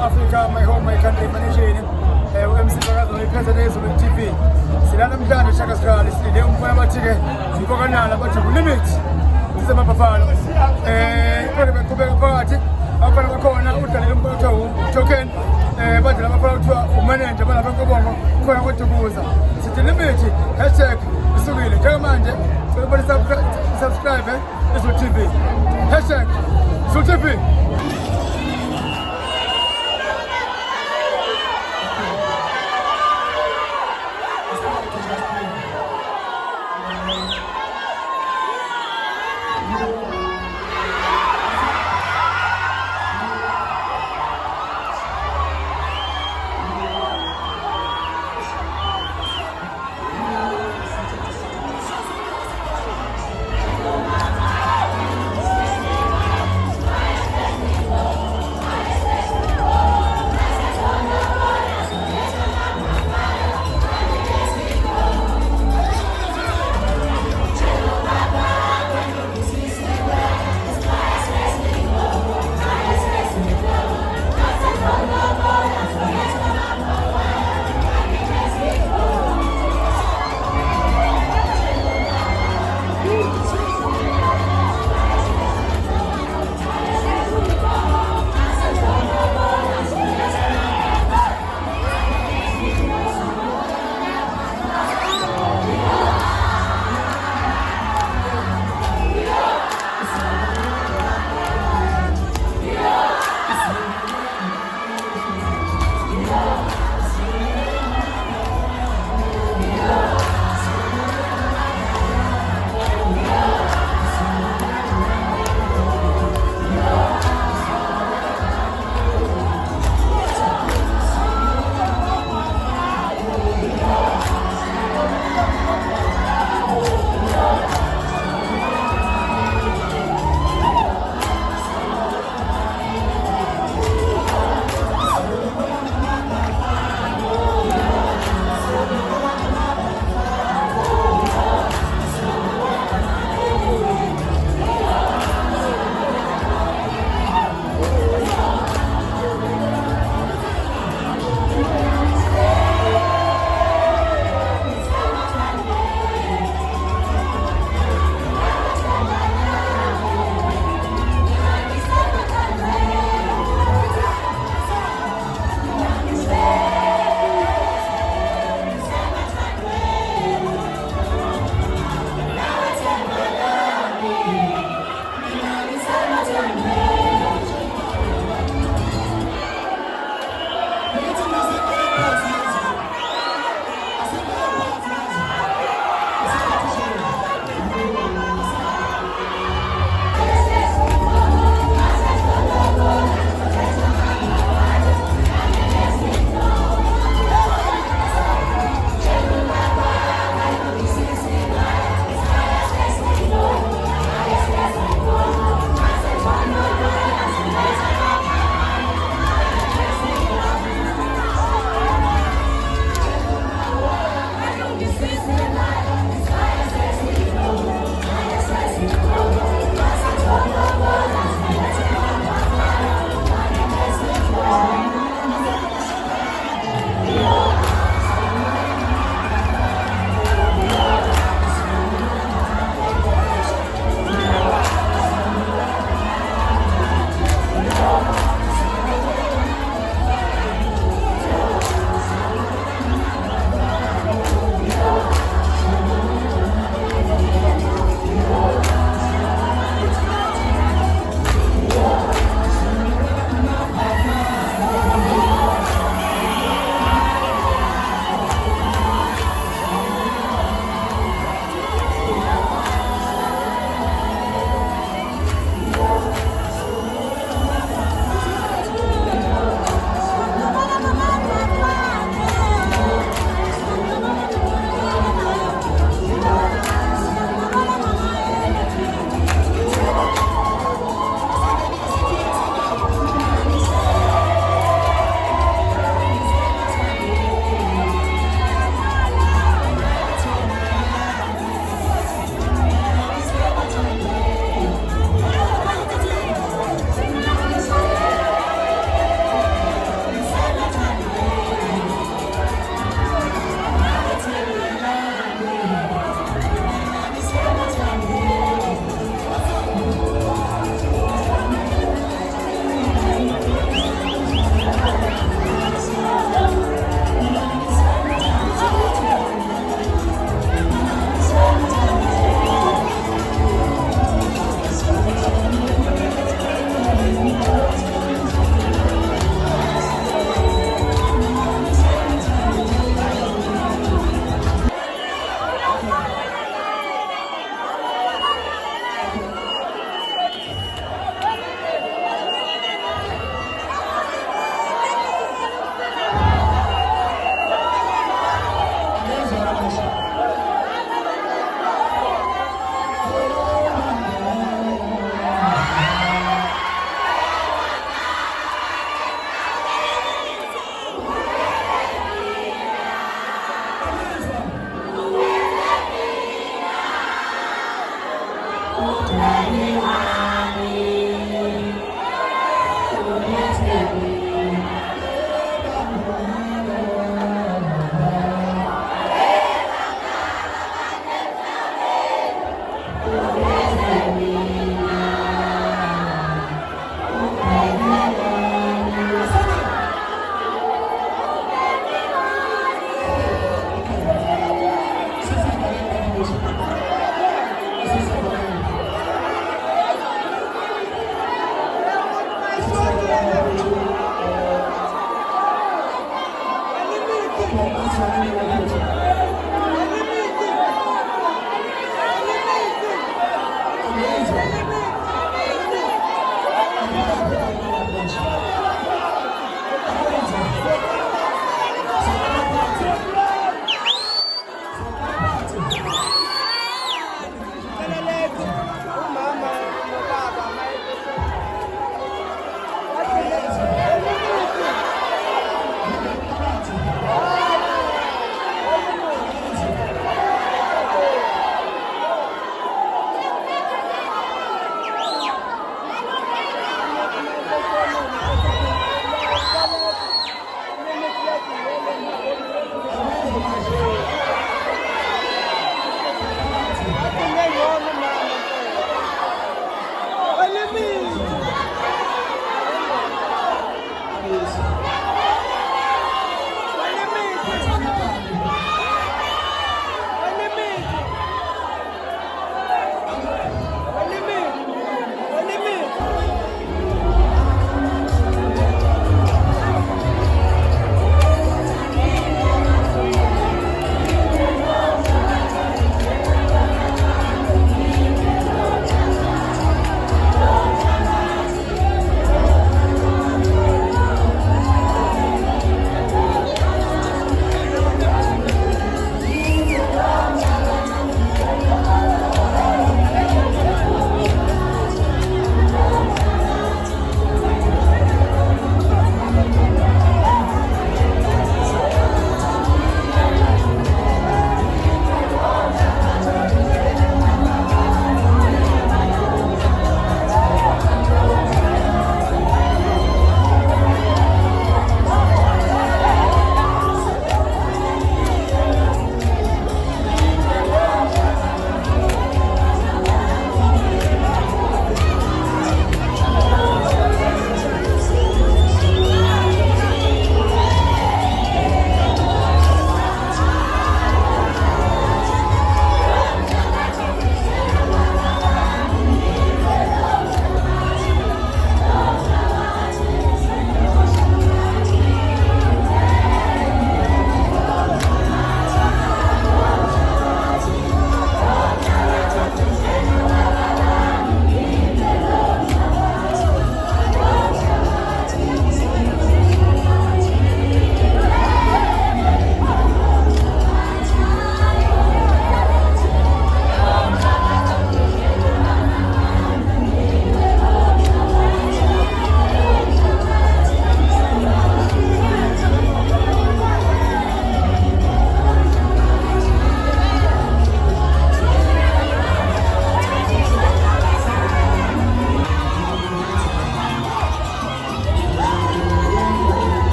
Africa, my home, my country, my nation. MC Bagazo, President of TV. Silana mjana shaka skali, leo mfanya matike, mpoka nala bati limit. Sema pafalo. Kwa party, hapa na kona utalile mpoka token. Bati la mapala utwa umanende bana bango bongo kwa kutukuza. City limit #isubile. Kama manje, subscribe Isu TV. #Isu TV.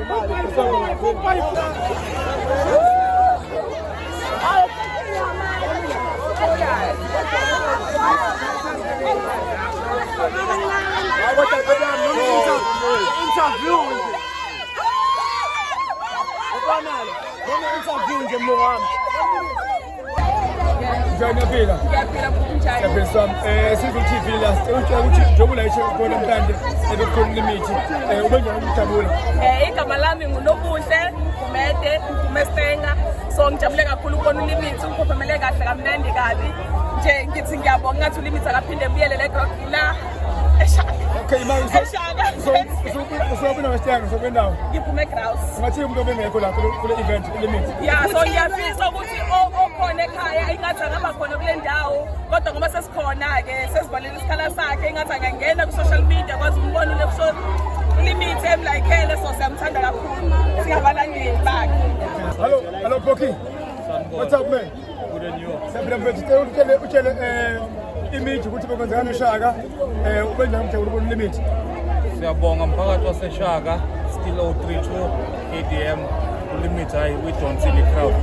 Ngiyaphila Sizwe TV last utshela ukuthi njengoba la khona mntande ebekhona limit ubenjani ukujabula igama lami nguNobuhle Gumede Mestenga so ngijabule kakhulu ukubona uLimit ukuphumelele kahle kamnandi kabi nje ngithi ngiyabonga ngathi uLimit akaphinde buyelele la eShaka. Okay manje so wesitanga so kwendawo ngiphume Graus ngathi umuntu obengekho la kule event Limit so ngiyafisa ukuthi okhona ekhaya ingathi angaba khona kule ndawo kodwa ngoba sesikhona ke sesivalele isikhala sakhe ingathi angangena ku social media kwazi umbona uLemshoni Limit emlayikele so siyamthanda kakhulu singabalandeli bakhe. Hello Boki. What's up man? Good and you? Sabira utshele image ukuthi bekwenzekana eShaka ubenjani umjabula ubona Limit. Siyabonga mphakathi waseShaka still 032 KDM Limit hayi we don't see the crowd.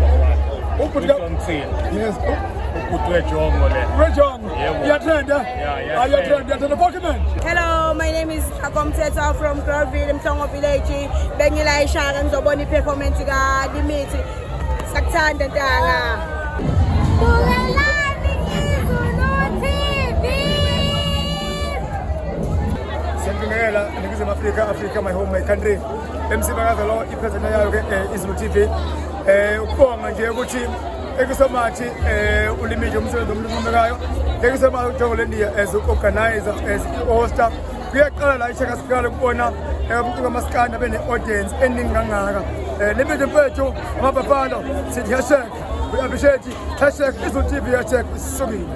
We don't see. Yes. Ukutwe jongo le. Rejongo. Yatrenda. Yeah. Yatrenda to the Pokemon. Hello, my name is Akom Teta from Crowville, Mtongo Village. Bengila eShaka ngizobona performance ka Limit. Sakuthanda ntanga. Siyabingelela ngize Africa my home my country. MC Bakaza lo ipresident yayo ke Izulu TV. Ukubonga nje ukuthi ekusomathi uLimit umsebenzi omlungekayo. Ngekusema uJogolendia as organizer as hoster. Kuyaqala la eShaka siqala ukubona umuntu kamaskanda bene audience eningi kangaka. Limit mfethu amabafalo sithi hashtag we appreciate #Izulu TV #Sukile.